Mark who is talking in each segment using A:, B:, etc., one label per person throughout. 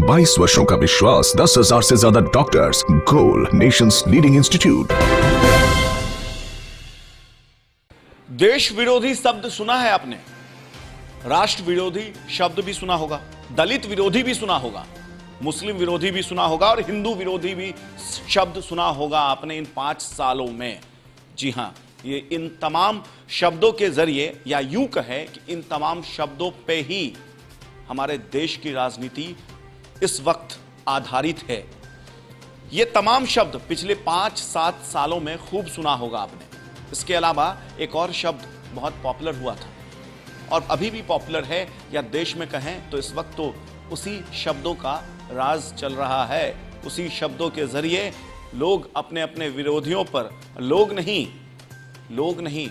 A: 22 वर्षों का विश्वास, 10,000 से ज्यादा डॉक्टर्स, गोल नेशंस लीडिंग इंस्टीट्यूट।
B: देश विरोधी शब्द सुना है आपने, राष्ट्र विरोधी शब्द भी सुना होगा, दलित विरोधी भी सुना होगा, मुस्लिम विरोधी भी सुना होगा और हिंदू विरोधी भी शब्द सुना होगा आपने इन 5 सालों में। जी हां, ये इन तमाम शब्दों के जरिए, या यूं कहें कि इन तमाम शब्दों पे ही हमारे देश की राजनीति इस वक्त आधारित है। ये तमाम शब्द पिछले 5-7 सालों में खूब सुना होगा आपने। इसके अलावा एक और शब्द बहुत पॉपुलर हुआ था और अभी भी पॉपुलर है, या देश में कहें तो इस वक्त तो उसी शब्दों का राज चल रहा है। उसी शब्दों के जरिए लोग अपने अपने विरोधियों पर, लोग नहीं,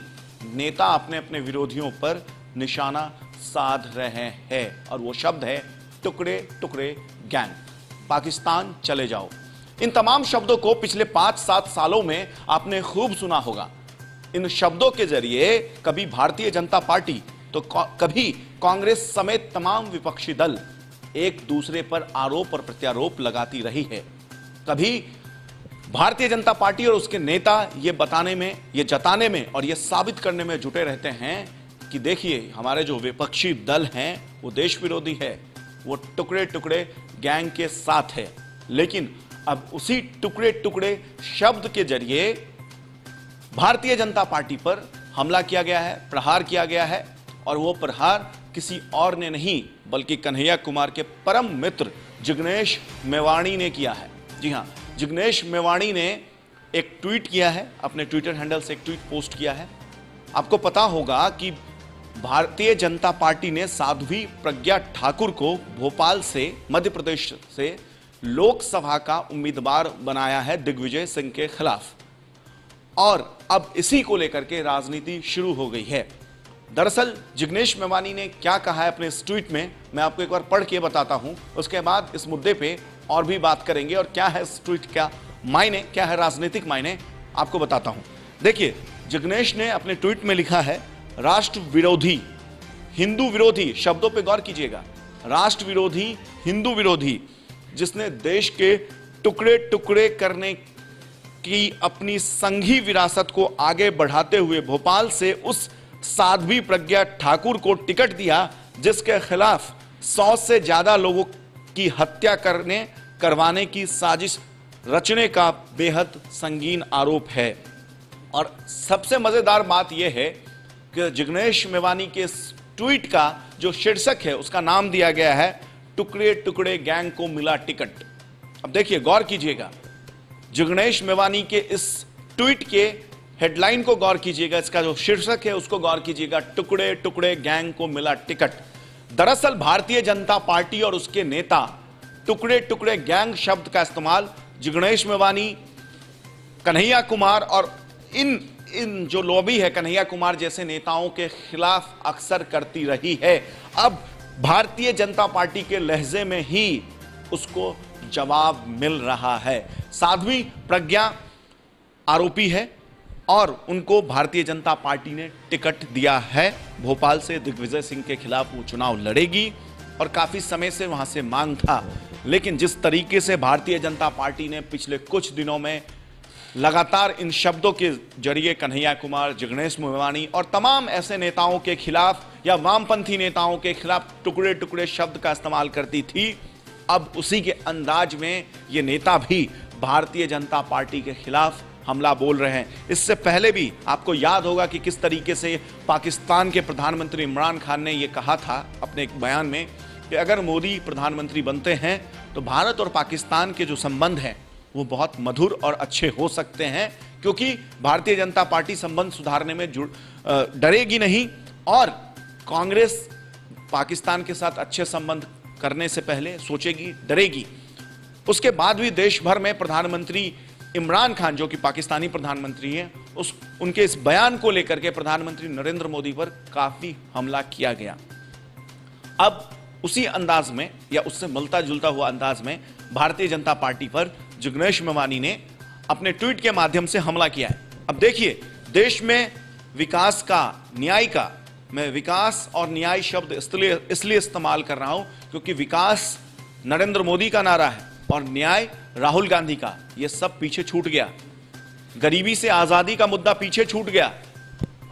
B: नेता अपने अपने विरोधियों पर निशाना साध रहे हैं और वो शब्द है टुकड़े टुकड़े गैंग, पाकिस्तान चले जाओ। इन तमाम शब्दों को पिछले 5-7 सालों में आपने खूब सुना होगा। इन शब्दों के जरिए कभी भारतीय जनता पार्टी तो कभी कांग्रेस समेत तमाम विपक्षी दल एक दूसरे पर आरोप और प्रत्यारोप लगाती रही है। कभी भारतीय जनता पार्टी और उसके नेता ये बताने में, ये जताने में और ये साबित करने में जुटे रहते हैं कि देखिए हमारे जो विपक्षी दल हैं वो देश विरोधी है, वो टुकड़े टुकड़े गैंग के साथ है। लेकिन अब उसी टुकड़े टुकड़े शब्द के जरिए भारतीय जनता पार्टी पर हमला किया गया है, प्रहार किया गया है और वो प्रहार किसी और ने नहीं बल्कि कन्हैया कुमार के परम मित्र जिग्नेश मेवाणी ने किया है। जी हां, जिग्नेश मेवाणी ने एक ट्वीट किया है, अपने ट्विटर हैंडल से एक ट्वीट पोस्ट किया है। आपको पता होगा कि भारतीय जनता पार्टी ने साध्वी प्रज्ञा ठाकुर को भोपाल से, मध्य प्रदेश से लोकसभा का उम्मीदवार बनाया है दिग्विजय सिंह के खिलाफ, और अब इसी को लेकर के राजनीति शुरू हो गई है। दरअसल जिग्नेश मेवाणी ने क्या कहा है अपने इस ट्वीट में, मैं आपको एक बार पढ़ के बताता हूं, उसके बाद इस मुद्दे पे और भी बात करेंगे और क्या है इस ट्वीट का मायने, क्या है राजनीतिक मायने, आपको बताता हूं। देखिए, जिग्नेश ने अपने ट्वीट में लिखा है, राष्ट्र विरोधी, हिंदू विरोधी, शब्दों पे गौर कीजिएगा, राष्ट्र विरोधी, हिंदू विरोधी, जिसने देश के टुकड़े टुकड़े करने की अपनी संघी विरासत को आगे बढ़ाते हुए भोपाल से उस साध्वी प्रज्ञा ठाकुर को टिकट दिया जिसके खिलाफ 100 से ज्यादा लोगों की हत्या करवाने की साजिश रचने का बेहद संगीन आरोप है। और सबसे मजेदार बात यह है कि जिग्नेश मेवाणी के इस ट्वीट का जो शीर्षक है उसका नाम दिया गया है टुकड़े टुकड़े गैंग को मिला टिकट। अब देखिए, गौर कीजिएगा, जिग्नेश मेवाणी के इस ट्वीट के हेडलाइन को गौर कीजिएगा, इसका जो शीर्षक है उसको गौर कीजिएगा, टुकड़े टुकड़े गैंग को मिला टिकट। दरअसल भारतीय जनता पार्टी और उसके नेता टुकड़े टुकड़े गैंग शब्द का इस्तेमाल जिग्नेश मेवाणी, कन्हैया कुमार और इन जो लॉबी है कन्हैया कुमार जैसे नेताओं के खिलाफ अक्सर करती रही है। अब भारतीय जनता पार्टी के लहजे में ही उसको जवाब मिल रहा है। साध्वी प्रज्ञा आरोपी है और उनको भारतीय जनता पार्टी ने टिकट दिया है। भोपाल से दिग्विजय सिंह के खिलाफ वो चुनाव लड़ेगी और काफी समय से वहां से मांग था, लेकिन जिस तरीके से भारतीय जनता पार्टी ने पिछले कुछ दिनों में लगातार इन शब्दों के जरिए कन्हैया कुमार, जिग्नेश मेवाणी और तमाम ऐसे नेताओं के खिलाफ या वामपंथी नेताओं के खिलाफ टुकड़े टुकड़े शब्द का इस्तेमाल करती थी, अब उसी के अंदाज में ये नेता भी भारतीय जनता पार्टी के खिलाफ हमला बोल रहे हैं। इससे पहले भी आपको याद होगा कि किस तरीके से पाकिस्तान के प्रधानमंत्री इमरान खान ने यह कहा था अपने एक बयान में कि अगर मोदी प्रधानमंत्री बनते हैं तो भारत और पाकिस्तान के जो संबंध हैं वो बहुत मधुर और अच्छे हो सकते हैं, क्योंकि भारतीय जनता पार्टी संबंध सुधारने में डरेगी नहीं और कांग्रेस पाकिस्तान के साथ अच्छे संबंध करने से पहले सोचेगी, डरेगी। उसके बाद भी देश भर में प्रधानमंत्री इमरान खान, जो कि पाकिस्तानी प्रधानमंत्री हैं, उनके इस बयान को लेकर के प्रधानमंत्री नरेंद्र मोदी पर काफी हमला किया गया। अब उसी अंदाज में या उससे मिलता जुलता हुआ अंदाज में भारतीय जनता पार्टी पर जिग्नेश मेवाणी ने अपने ट्वीट के माध्यम से हमला किया है। अब देखिए, देश में विकास का, न्याय का, मैं विकास और न्याय शब्द इसलिए इस्तेमाल कर रहा हूं क्योंकि विकास नरेंद्र मोदी का नारा है और न्याय राहुल गांधी का। यह सब पीछे छूट गया। गरीबी से आजादी का मुद्दा पीछे छूट गया।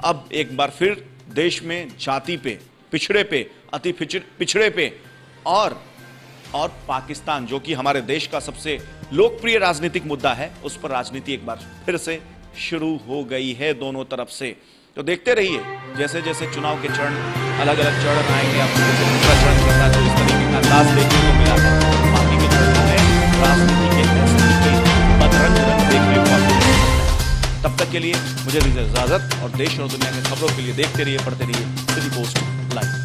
B: अब एक बार फिर देश में जाति पे, पिछड़े पे, अति पिछड़े पे और पाकिस्तान, जो कि हमारे देश का सबसे लोकप्रिय राजनीतिक मुद्दा है, उस पर राजनीति एक बार फिर से शुरू हो गई है दोनों तरफ से। तो देखते रहिए, जैसे जैसे चुनाव के चरण, अलग अलग चरण आएंगे, आपको जैसे दूसरा चरण के साथ जो इस तरीके का अंदाज देखने को मिला है, बाकी के चरण में राजनीति के फैसले के बदरंग रंग देखने को आपको मिल सकता है। तब तक के लिए मुझे दीजिए इजाजत और देश और दुनिया की खबरों के लिए देखते रहिए, पढ़ते रहिए सिटी पोस्ट लाइव।